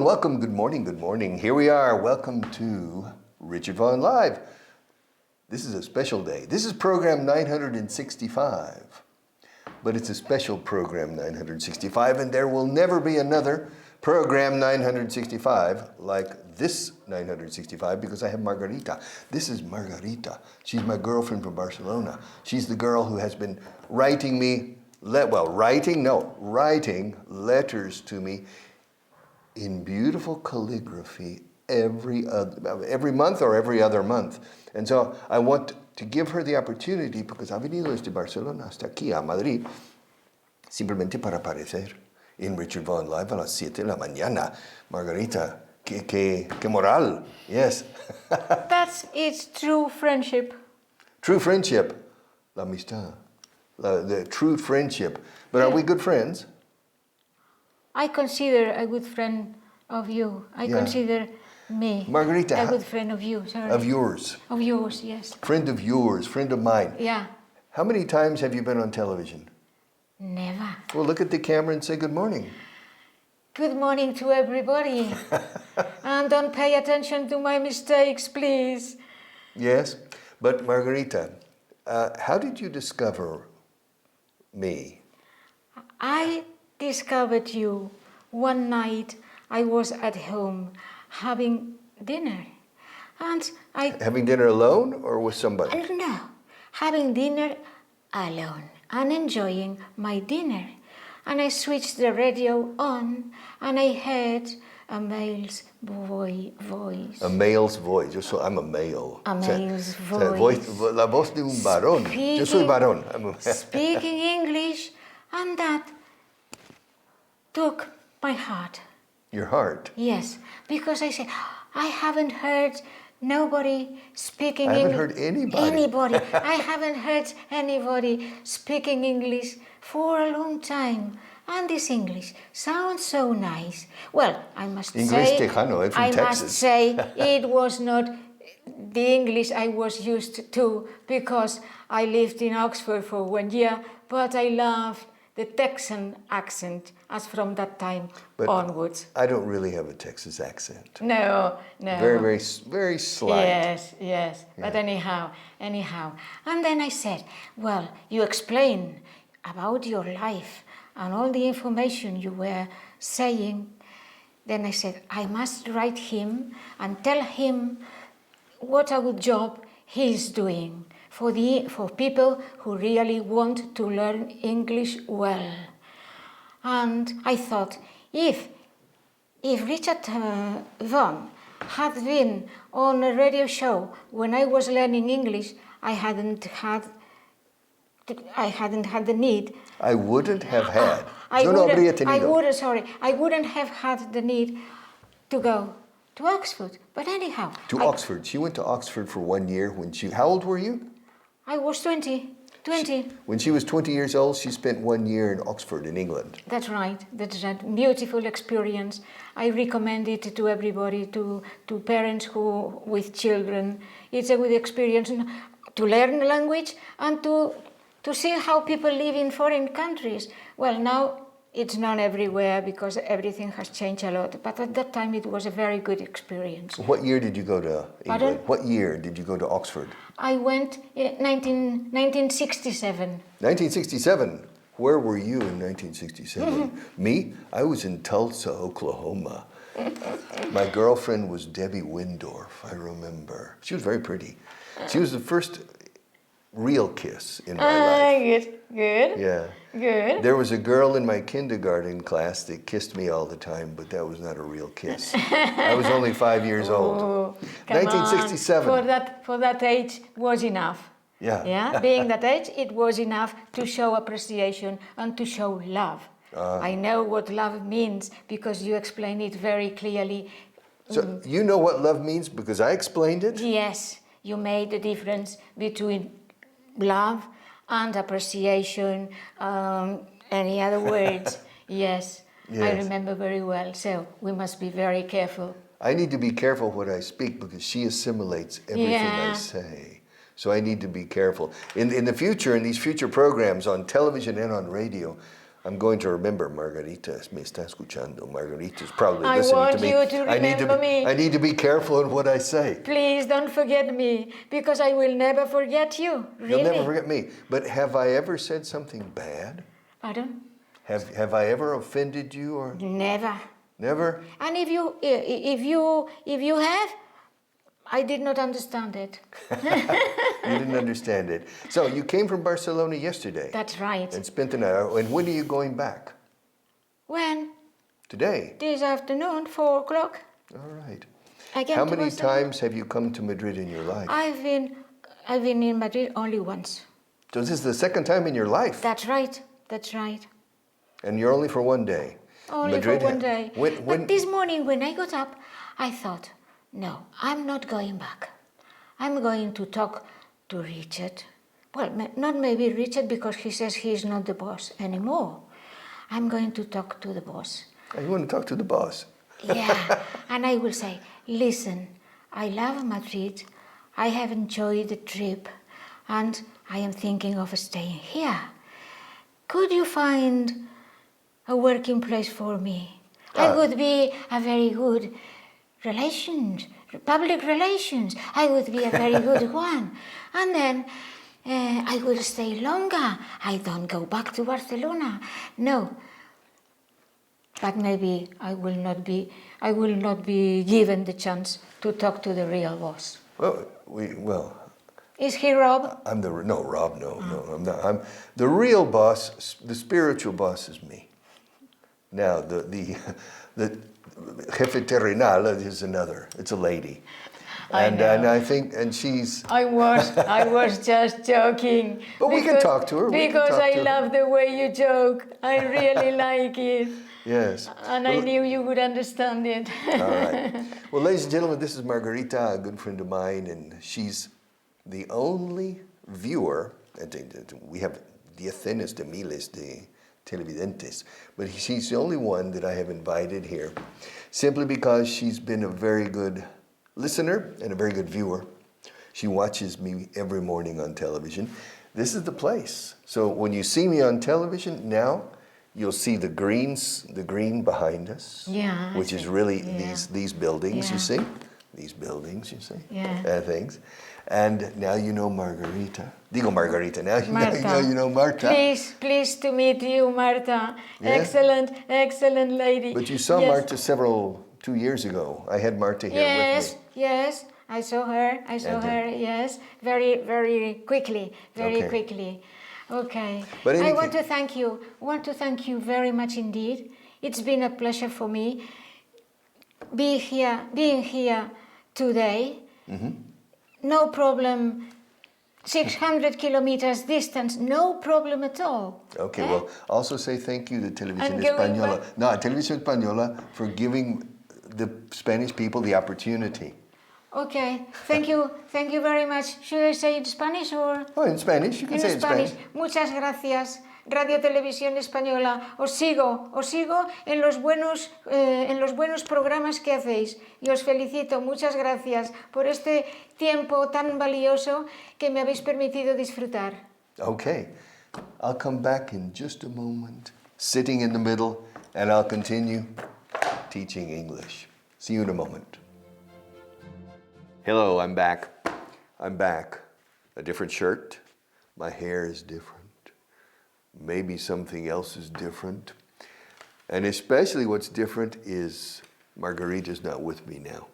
and welcome. Good morning, good morning. Here we are. Welcome to Richard Vaughan Live. This is a special day. This is program 965. But it's a special program 965, and there will never be another program 965 like this 965 because I have Margarita. This is Margarita. She's my girlfriend from Barcelona. She's the girl who has been writing me, writing letters to me in beautiful calligraphy every month or every other month. And so I want to give her the opportunity, porque ha venido desde Barcelona hasta aquí a Madrid, simplemente para aparecer en Richard Vaughan Live a las 7 de la mañana. Margarita, que moral, yes. That's its true friendship. True friendship, la amistad, the true friendship. But are we good friends? I consider a good friend of you. I consider me Margarita, a good friend of you. Sorry. Of yours. Of yours, yes. Friend of yours, friend of mine. Yeah. How many times have you been on television? Never. Well, look at the camera and say good morning. Good morning to everybody. And don't pay attention to my mistakes, please. Yes, but Margarita, how did you discover me? I discovered you one night. I was at home having dinner. And Having dinner alone or with somebody? No, having dinner alone and enjoying my dinner. And I switched the radio on and I heard a male's voice. A male's voice. I'm a male. A male's voice. La voz de un varón. Yo soy varón. Speaking English, and that took my heart. Your heart? Yes, because I said, I haven't heard nobody speaking English. I haven't heard anybody. I haven't heard anybody speaking English for a long time. And this English sounds so nice. Well, I must Inglés tejano, from Texas. Must say it was not the English I was used to because I lived in Oxford for 1 year, but I loved the Texan accent as from that time onwards. I don't really have a Texas accent. No. Very, very, very slight. Yes. Yeah. But anyhow. And then I said, well, you explain about your life and all the information you were saying. Then I said, I must write him and tell him what a good job he's doing for people who really want to learn English well. And I thought, if Richard Vaughan had been on a radio show when I was learning English, I hadn't had the need. I wouldn't have had. I wouldn't have had the need to go to Oxford. But anyhow. Oxford. She went to Oxford for 1 year how old were you? I was 20. When she was 20 years old, she spent 1 year in Oxford in England. That's right. That's a beautiful experience. I recommend it to everybody, to parents who with children. It's a good experience to learn the language and to see how people live in foreign countries. Well, now it's not everywhere because everything has changed a lot. But at that time, it was a very good experience. What year did you go to England? Pardon? What year did you go to Oxford? I went in 1967. 1967? Where were you in 1967? Me? I was in Tulsa, Oklahoma. My girlfriend was Debbie Windorf, I remember. She was very pretty. She was the first real kiss in my life. Good. Yeah. Good. There was a girl in my kindergarten class that kissed me all the time, but that was not a real kiss. I was only 5 years old. 1967. For that age was enough. Yeah. Being that age, it was enough to show appreciation and to show love. I know what love means because you explain it very clearly. So you know what love means because I explained it? Yes, you made the difference between love and appreciation, any other words. Yes, I remember very well. So we must be very careful. I need to be careful what I speak because she assimilates everything I say. So I need to be careful. In the future, in these future programs on television and on radio, I'm going to remember Margarita me está escuchando. Margarita's probably I listening want to me. you to remember me. I need to be careful in what I say. Please don't forget me, because I will never forget you. Really. You'll never forget me. But have I ever said something bad? Pardon? Have I ever offended you or Never. never? And if you have, I did not understand it. You didn't understand it. So you came from Barcelona yesterday. That's right. And spent an hour. And when are you going back? When? Today. This afternoon, 4 o'clock. All right. Again How to many Barcelona. times have you come to Madrid in your life? I've been in Madrid only once. So this is the second time in your life. That's right. That's right. And you're only for one day. Only Madrid, for one day. When, But this morning when I got up, I thought, no, I'm not going back. I'm going to talk to Richard. Well, not maybe Richard, because he says he's not the boss anymore. I'm going to talk to the boss. you want to talk to the boss? Yeah, and I will say, listen, I love Madrid. I have enjoyed the trip, and I am thinking of staying here. Could you find a working place for me? I would be a very good public relations. I would be a very good one. And then I will stay longer. I don't go back to Barcelona. No. But maybe I will not be given the chance to talk to the real boss. Well, Is he Rob? Rob, no, I'm not. I'm the real boss. The spiritual boss is me. Now the jefe terrenal is another. It's a lady. And I think she's. I was just joking. But we can talk to her. Because I love the way you joke. I really like it. Yes. And I knew you would understand it. All right. Well, ladies and gentlemen, this is Margarita, a good friend of mine, and she's the only viewer. We have 10 de miles de televidentes, but she's the only one that I have invited here, simply because she's been a very good listener and a very good viewer. She watches me every morning on television. This is the place. So when you see me on television now, you'll see the green behind us, which is really these buildings, you see? These buildings, you see? Yeah. Things. And now you know Margarita. Digo Margarita, now Marta. you know Marta. Pleased to meet you, Marta. Yeah? Excellent lady. But you saw Marta 2 years ago. I had Marta here with me. Yes, I saw her, yes. Very quickly, quickly. Okay. But I want to thank you very much indeed. It's been a pleasure for me being here today. Mm-hmm. No problem. 600 kilometers distance, no problem at all. Okay, well, also say thank you to Televisión Española. No, Televisión Española for giving the Spanish people the opportunity. Okay, thank you very much. Should I say in Spanish or? Oh, in Spanish, you can say it in Spanish. Muchas gracias, Radio Televisión Española. Os sigo en los buenos programas que hacéis y os felicito. Muchas gracias por este tiempo tan valioso que me habéis permitido disfrutar. Okay, I'll come back in just a moment, sitting in the middle, and I'll continue teaching English. See you in a moment. Hello, I'm back. A different shirt. My hair is different. Maybe something else is different. And especially what's different is Margarita's not with me now.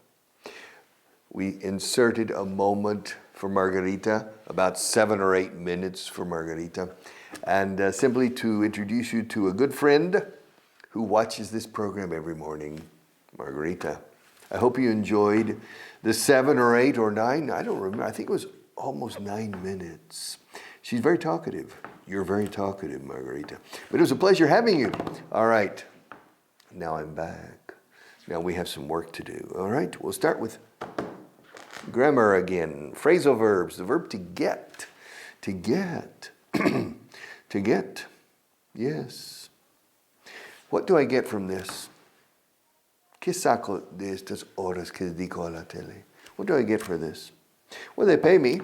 We inserted a moment for Margarita, about 7 or 8 minutes for Margarita, and simply to introduce you to a good friend who watches this program every morning, Margarita. I hope you enjoyed the 7 or 8 or 9, I don't remember, I think it was almost 9 minutes. She's very talkative. You're very talkative, Margarita. But it was a pleasure having you. All right, now I'm back. Now we have some work to do. All right, we'll start with grammar again. Phrasal verbs, the verb to get. To get. To get. Yes. What do I get from this? ¿Qué saco de estas horas que dedico a la tele? What do I get for this? Well, they pay me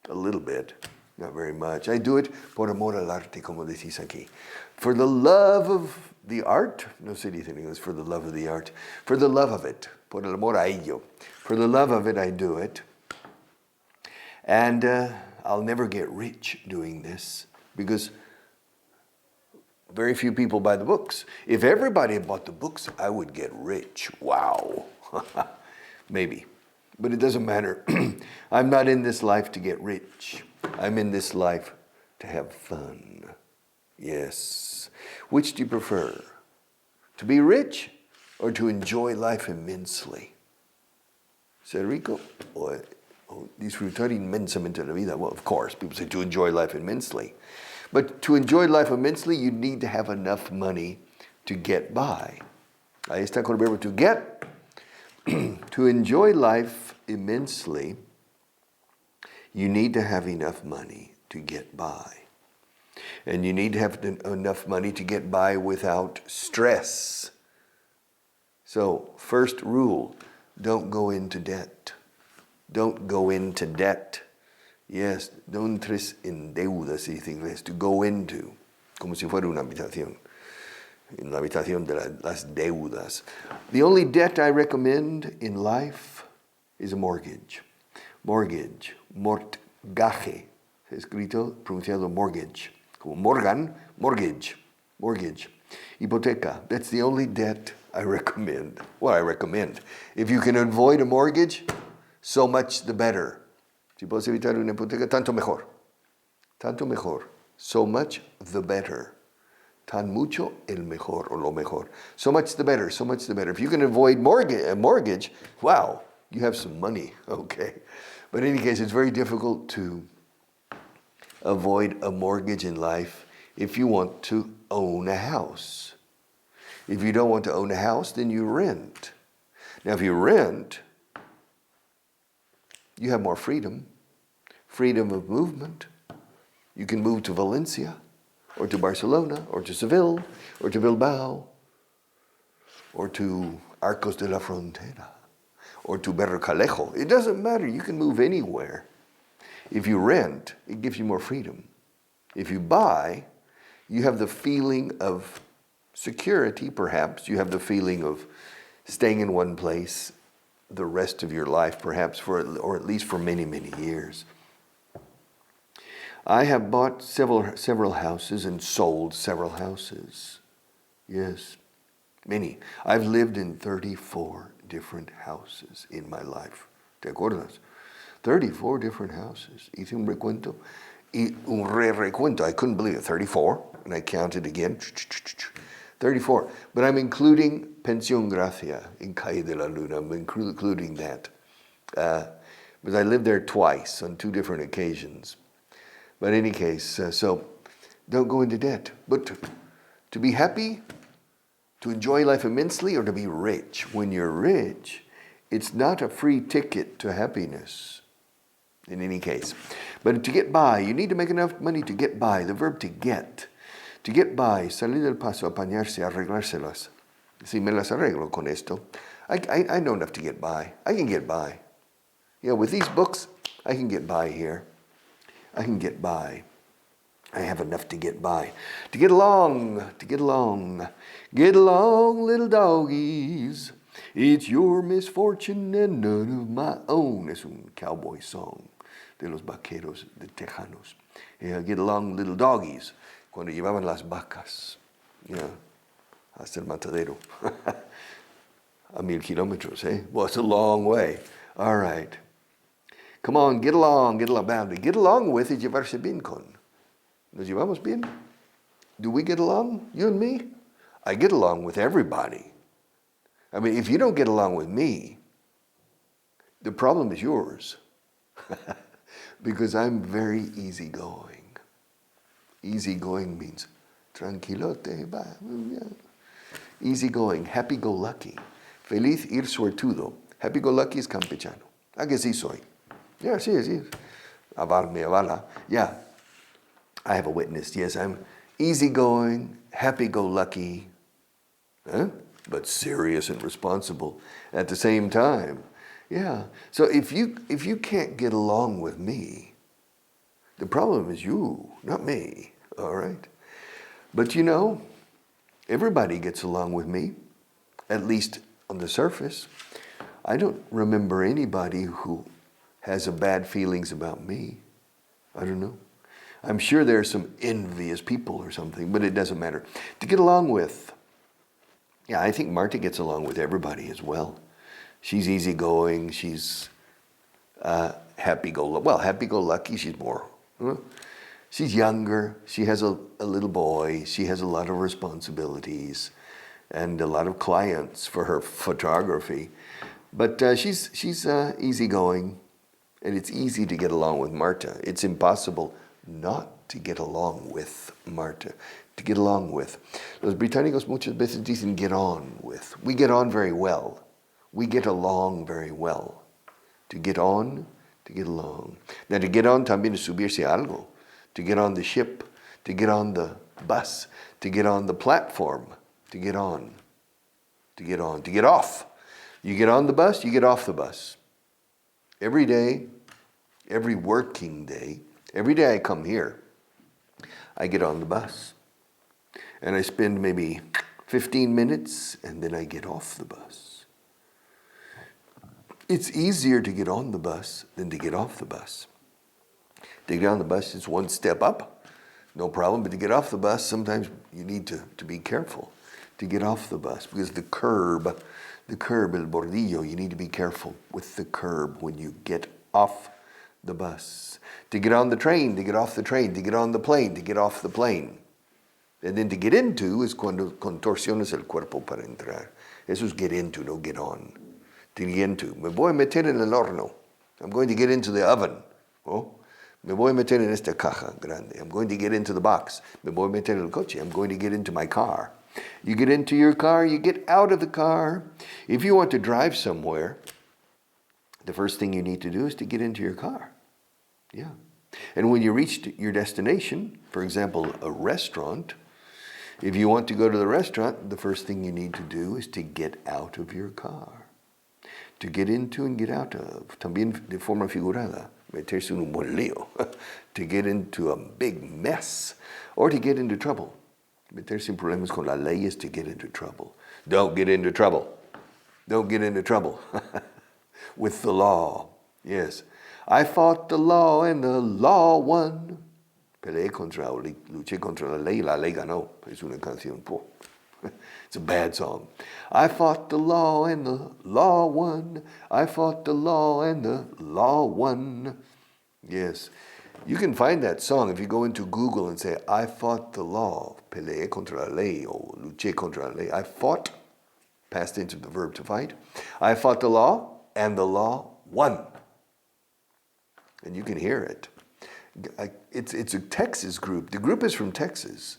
a little bit. Not very much. I do it por amor al arte, como decís aquí. For the love of the art, no se dice en inglés, for the love of the art, for the love of it, por el amor a ello. For the love of it, I do it. And I'll never get rich doing this because very few people buy the books. If everybody bought the books, I would get rich. Wow. Maybe. But it doesn't matter. I'm not in this life to get rich. I'm in this life to have fun. Yes. Which do you prefer? To be rich or to enjoy life immensely? ¿Ser rico o disfrutar inmensamente la vida? Well, of course, people say to enjoy life immensely. But to enjoy life immensely, you need to have enough money to get by. Ahí está con el verbo to get. To enjoy life immensely, you need to have enough money to get by. And you need to have enough money to get by without stress. So, first rule, don't go into debt. Don't go into debt. Yes, no entres en deuda, se dice en inglés, to go into, como si fuera una habitación. En la habitación de las deudas. The only debt I recommend in life is a mortgage. Mortgage, mortgage, escrito, pronunciado mortgage. Como Morgan, mortgage, mortgage. Hipoteca, that's the only debt I recommend. Well, I recommend. If you can avoid a mortgage, so much the better. Si puedes evitar una hipoteca, tanto mejor. Tanto mejor. So much the better. Tan mucho el mejor, o lo mejor. So much the better, so much the better. If you can avoid a mortgage, wow, you have some money, okay. But in any case, it's very difficult to avoid a mortgage in life if you want to own a house. If you don't want to own a house, then you rent. Now, if you rent, you have more freedom. Freedom of movement. You can move to Valencia, or to Barcelona, or to Seville, or to Bilbao, or to Arcos de la Frontera, or to Berrocalejo. It doesn't matter. You can move anywhere. If you rent, it gives you more freedom. If you buy, you have the feeling of security, perhaps. You have the feeling of staying in one place the rest of your life, perhaps, or at least for many, many years. I have bought several houses and sold several houses. Yes, many. I've lived in 34 different houses in my life. ¿Te acuerdas? 34 different houses. Hice un recuento. Y un recuento. I couldn't believe it. 34. And I counted again. 34. But I'm including Pensión Gracia in Calle de la Luna. I'm including that. Because I lived there twice on 2 different occasions. But in any case, so don't go into debt. But to be happy, to enjoy life immensely, or to be rich. When you're rich, it's not a free ticket to happiness, in any case. But to get by, you need to make enough money to get by. The verb to get. To get by, salir del paso, apañarse, arreglárselas. Si me las arreglo con esto, I know enough to get by. I can get by. Yeah, with these books, I can get by here. I can get by. I have enough to get by. To get along, to get along. Get along, little doggies. It's your misfortune and none of my own. Es un cowboy song de los vaqueros de Tejanos. Get along, little doggies. Cuando llevaban las vacas, hasta el matadero. A 1,000 kilómetros, eh? Well, it's a long way. All right. Come on, get along, bound. Get along with es llevarse bien con. ¿Nos llevamos bien? Do we get along, you and me? I get along with everybody. I mean, if you don't get along with me, the problem is yours. Because I'm very easygoing. Easygoing means tranquilote, easygoing, happy-go-lucky. Feliz ir suertudo. Happy-go-lucky is campechano. ¿A que sí soy? Yeah, sí. Me avala. Yeah. I have a witness. Yes, I'm easygoing, happy-go-lucky, but serious and responsible at the same time. Yeah. So if you can't get along with me, The problem is you, not me, all right? But you know, everybody gets along with me, at least on the surface. I don't remember anybody who has a bad feelings about me. I don't know. I'm sure there are some envious people or something, but it doesn't matter. To get along with, yeah, I think Marta gets along with everybody as well. She's easygoing, she's happy-go-lucky, she's more. She's younger, she has a little boy, she has a lot of responsibilities and a lot of clients for her photography. But she's easygoing, and it's easy to get along with Marta. It's impossible not to get along with Marta, to get along with. Los británicos muchas veces dicen get on with. We get on very well. We get along very well. To get on, to get along. Now to get on también es subirse a algo. To get on the ship, to get on the bus, to get on the platform, to get on, to get on, to get off. You get on the bus, you get off the bus. Every day, every working day, every day I come here, I get on the bus. And I spend maybe 15 minutes and then I get off the bus. It's easier to get on the bus than to get off the bus. To get on the bus is one step up, no problem. But to get off the bus, sometimes you need to be careful to get off the bus because the curb, el bordillo, you need to be careful with the curb when you get off the bus. To get on the train, to get off the train, to get on the plane, to get off the plane. And then to get into is cuando contorsionas el cuerpo para entrar. Eso es get into, no get on. To get into. Me voy a meter en el horno. I'm going to get into the oven. Oh, me voy a meter en esta caja grande. I'm going to get into the box. Me voy a meter en el coche. I'm going to get into my car. You get into your car, you get out of the car. If you want to drive somewhere, the first thing you need to do is to get into your car. Yeah. And when you reach your destination, for example, a restaurant, if you want to go to the restaurant, the first thing you need to do is to get out of your car. To get into and get out of. También de forma figurada, meterse en un buen lío. To get into a big mess. Or to get into trouble. Meterse en problemas con la ley is to get into trouble. Don't get into trouble. Don't get into trouble. With the law. Yes. I fought the law and the law won. Luché contra la ley ganó. Es una canción. It's a bad song. I fought the law and the law won. I fought the law and the law won. Yes. You can find that song if you go into Google and say, I fought the law. Peleé contra la ley or luché contra la ley. I fought, past tense of the verb to fight. I fought the law and the law won. And you can hear it. It's a Texas group. The group is from Texas.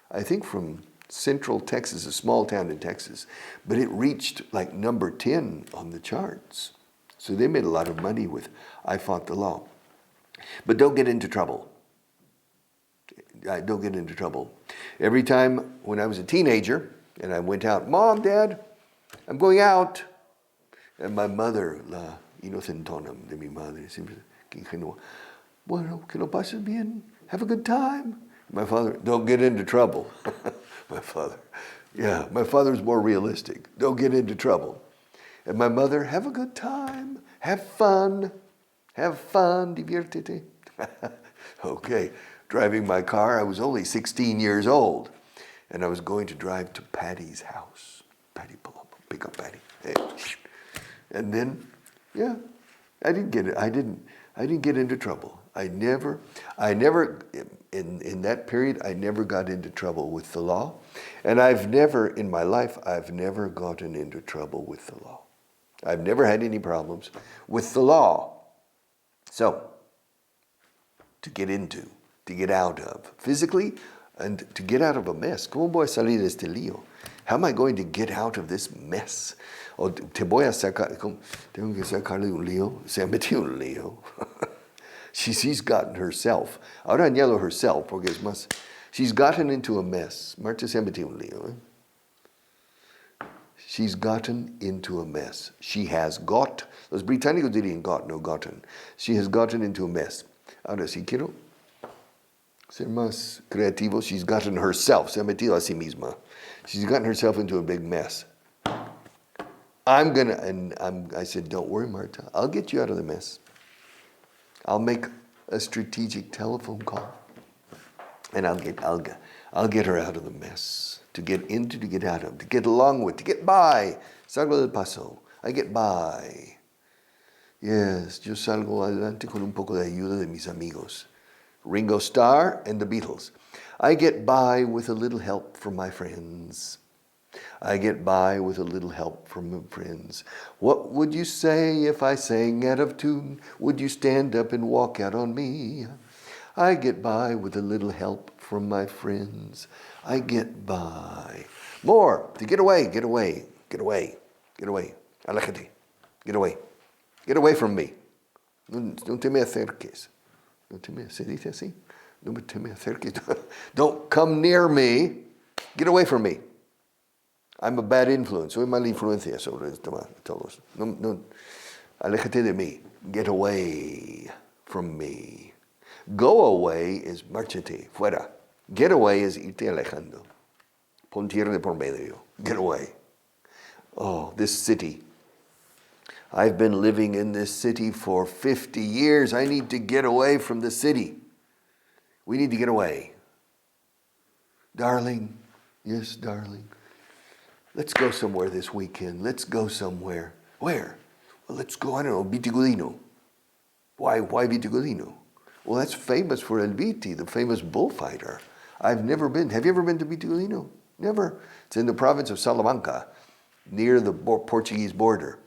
I think from Central Texas, a small town in Texas. But it reached like number 10 on the charts. So they made a lot of money with I Fought the Law. But don't get into trouble. Don't get into trouble. Every time when I was a teenager and I went out, Mom, Dad, I'm going out. And my mother, la inocentona de mi madre, siempre que ingenua, bueno, que lo pases bien, have a good time. My father, don't get into trouble. My father's more realistic. Don't get into trouble. And my mother, have a good time, have fun, diviértete. Okay, driving my car, I was only 16 years old, and I was going to drive to Patty's house. Patty, pull up, pick up Patty. Hey. And then, I didn't get into trouble. I never, in that period, I never got into trouble with the law. And in my life, I've never gotten into trouble with the law. I've never had any problems with the law. So, to get into, to get out of, physically, and to get out of a mess. ¿Cómo voy a salir de este lío? How am I going to get out of this mess? O te voy a sacar, tengo que sacarle un lío. Se ha metido un lío. She's gotten herself. Ahora añado herself, porque es más. She's gotten into a mess. Marta se ha metido un lío. She's gotten into a mess. She has got. Los británicos dirían got, no gotten. She has gotten into a mess. Ahora, si quiero ser más creativo, she's gotten herself, se ha metido a sí misma. She's gotten herself into a big mess. I said, don't worry, Marta, I'll get you out of the mess. I'll make a strategic telephone call. And I'll get her out of the mess. To get into, to get out of, to get along with, to get by. Salgo del paso. I get by. Yes, yo salgo adelante con un poco de ayuda de mis amigos. Ringo Starr and the Beatles. I get by with a little help from my friends. I get by with a little help from my friends. What would you say if I sang out of tune? Would you stand up and walk out on me? I get by with a little help from my friends. I get by. More. To get away, get away, get away, get away. Aléjate. Get away. Get away from me. No te me acerques. No te me, ¿se dice así? No te me acerques. Don't come near me. Get away from me. I'm a bad influence. Soy mala influencia sobre todos. No, aléjate de mí. Get away from me. Go away is márchate, fuera. Get away is irte alejando. Pon tierra de por medio. Get away. Oh, this city. I've been living in this city for 50 years. I need to get away from the city. We need to get away. Darling, yes, darling. Let's go somewhere this weekend. Let's go somewhere. Where? Well, let's go, I don't know, Vitigudino. Why Vitigudino? Well, that's famous for El Viti, the famous bullfighter. I've never been. Have you ever been to Vitigudino? Never. It's in the province of Salamanca, near the Portuguese border.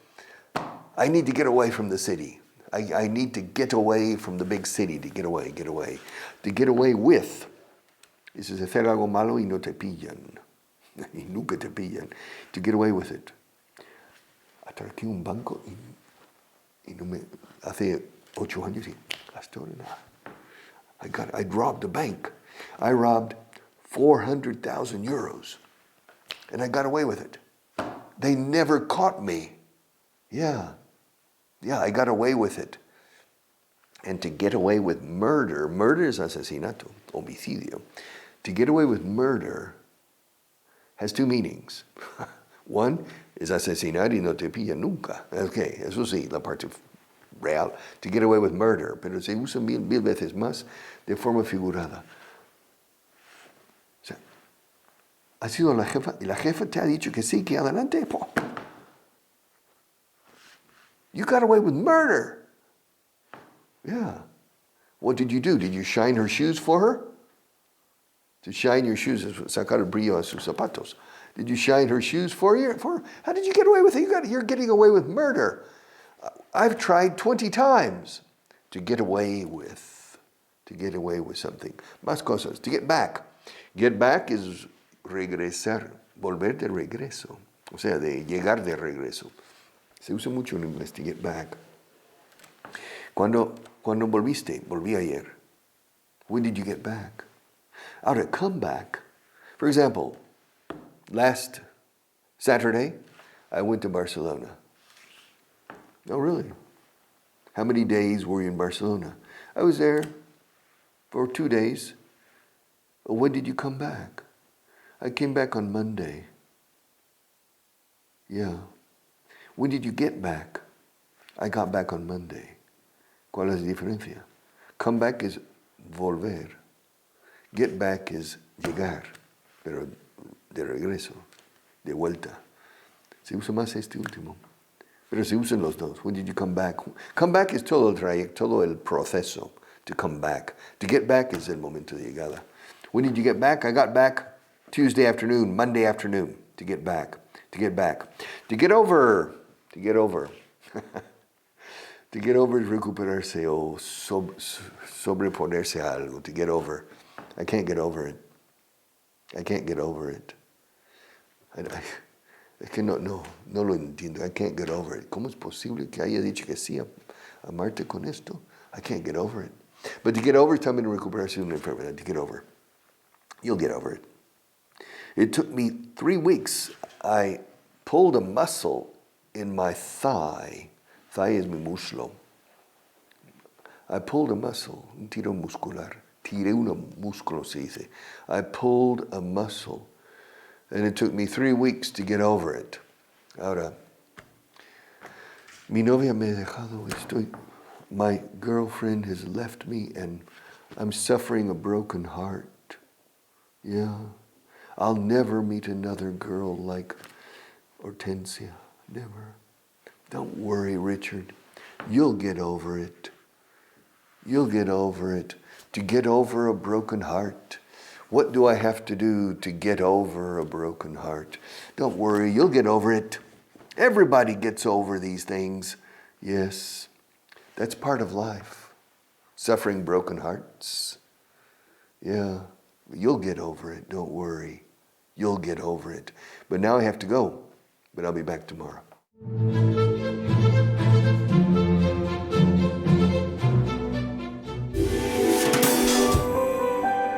I need to get away from the city. I need to get away from the big city, to get away. To get away with. This is hacer algo malo y no te pillan. Y nunca te pillan. To get away with it. Atraqué un banco y no me... Hace 8 años y hasta ahora nada. I robbed a bank. I robbed 400,000 euros. And I got away with it. They never caught me. Yeah, I got away with it. And to get away with murder is asesinato, homicidio. To get away with murder has 2 meanings. One is asesinar y no te pilla nunca. Okay, eso sí, la parte real. To get away with murder, pero se usa mil veces más de forma figurada. O sea, ha sido la jefa, y la jefa te ha dicho que sí, que adelante. You got away with murder. Yeah. What did you do? Did you shine her shoes for her? To shine your shoes is sacar el brillo a sus zapatos. Did you shine her shoes for her? How did you get away with it? You're getting away with murder. I've tried 20 times to get away with something. Más cosas. To get back. Get back is regresar, volver de regreso. O sea, de llegar de regreso. Se usa mucho en inglés, to get back. Cuando volviste, volví ayer. When did you get back? Ahora, come back. For example, last Saturday, I went to Barcelona. Oh, really? How many days were you in Barcelona? I was there for 2 days. When did you come back? I came back on Monday. Yeah. When did you get back? I got back on Monday. ¿Cuál es la diferencia? Come back is volver. Get back is llegar, pero de regreso, de vuelta. Se usa más este último. Pero se usan los dos. When did you come back? Come back es todo el trayecto, todo el proceso. To come back. To get back is el momento de llegada. When did you get back? I got back Tuesday afternoon, Monday afternoon. To get back. To get back. To get over. To get over. To get over is recuperarse o sobreponerse a algo. To get over. I can't get over it. I can't get over it. Es que no lo entiendo. I can't get over it. ¿Cómo es posible que haya dicho que sí a amarte con esto? I can't get over it. But to get over is también recuperarse de una enfermedad. To get over. You'll get over it. It took me 3 weeks. I pulled a muscle in my thigh. Thigh is mi muslo. I pulled a muscle, un tiro muscular. Tiré un músculo, se dice. I pulled a muscle. And it took me 3 weeks to get over it. Ahora, mi novia me ha dejado, my girlfriend has left me and I'm suffering a broken heart. Yeah. I'll never meet another girl like Hortensia. Never. Don't worry, Richard. You'll get over it. You'll get over it. To get over a broken heart. What do I have to do to get over a broken heart? Don't worry, you'll get over it. Everybody gets over these things. Yes, that's part of life. Suffering broken hearts. Yeah, you'll get over it. Don't worry. You'll get over it. But now I have to go. But I'll be back tomorrow.